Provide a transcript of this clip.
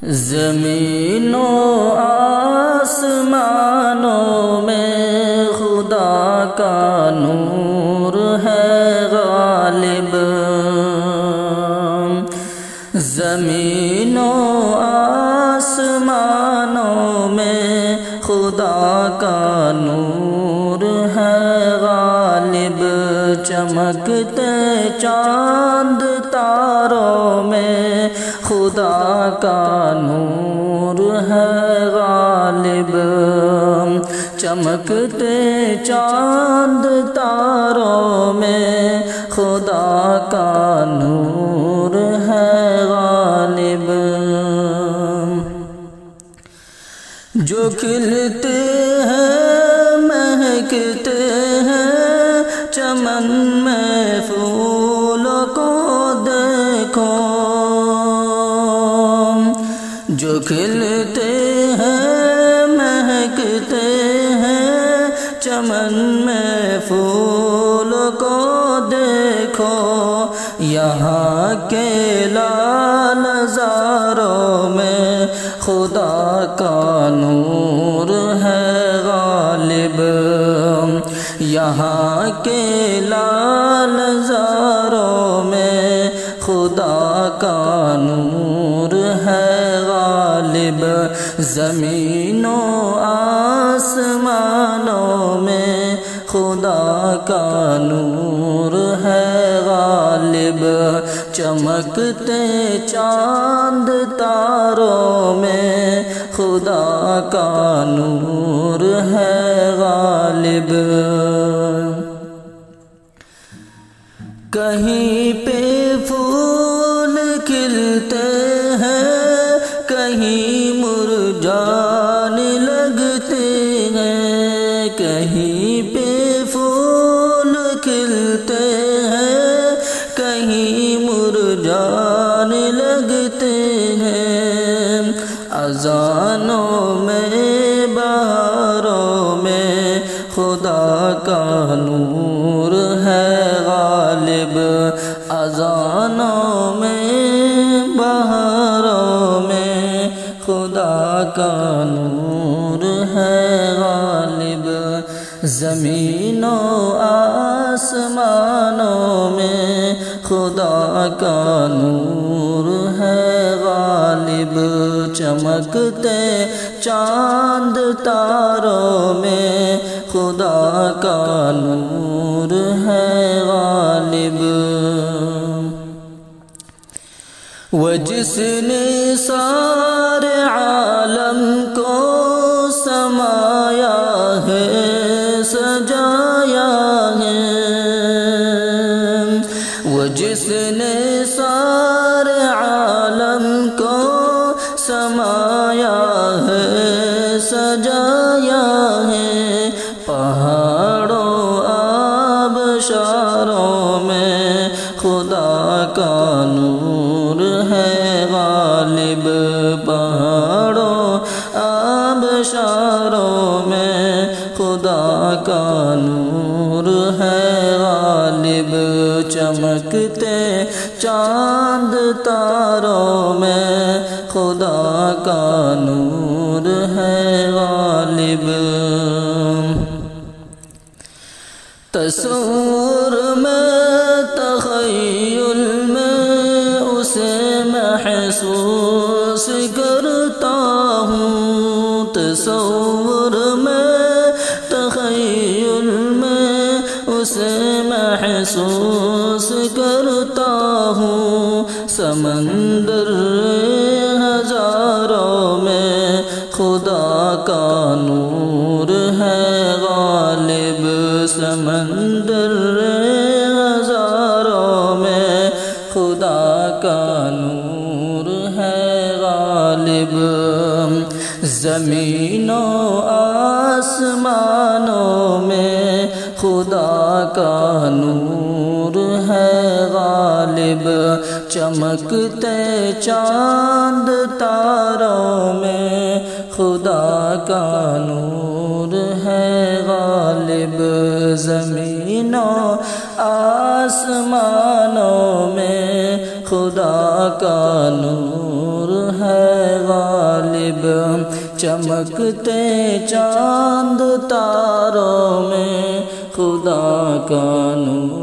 زمین و آسمانوں میں خدا کا نور ہے غالب، زمین و آسمانوں میں خدا کا نور ہے غالب، چمکتے چاند تاروں میں خدا کا نور ہے غالب، چمکتے چاند تاروں میں خدا کا نور ہے غالب، جو کھلتے ہیں مہکتے ہیں چمن میں پھولوں کو دیکھو، جو کھلتے ہیں مہکتے ہیں چمن میں پھولوں کو دیکھو، یہاں کے لال زاروں میں خدا کا نور ہے غالب، یہاں کے لال زاروں میں خدا کا نور ہے غالب، زمین و آسمانوں میں خدا کا نور ہے غالب، چمکتے چاند تاروں میں خدا کا نور ہے غالب، کہیں پہ پھول کھلتے ہیں کہیں مرجھانے لگتے ہیں، کہیں پہ پھول کھلتے ہیں کہیں مرجھانے لگتے ہیں، اذانوں میں بہاروں میں خدا کا نور ہے غالب، اذانوں میں بہاروں میں خدا کا نور ہے غالب، زمین و آسمانوں میں خدا کا نور ہے غالب، چمکتے چاند تاروں میں خدا کا نور ہے غالب، وہ جس نے سارے عالم کو سمایا ہے سجایا ہے، وہ جس نے سارے عالم کو سمایا ہے سجایا ہے، پہاڑوں آبشاروں میں خدا کا نور ہے غالب، پہاڑوں آبشاروں میں خدا کا نور ہے غالب، چمکتے چاند تاروں میں خدا کا نور ہے غالب، تصور میں تخیل میں اسے محسوس کرتا ہوں، تصور میں تخیل میں اسے محسوس کرتا ہوں، سمندر ہزاروں میں خدا کا نور ہے غالب، سمندر ہزاروں میں خدا کا نور ہے غالب، زمین و آسمانوں میں خدا کا نور ہے غالب، چمکتے چاند تاروں میں خدا کا نور ہے غالب، زمین و آسمانوں میں خدا کا نور ہے غالب۔ چمکتے چاند تاروں میں خدا کا نور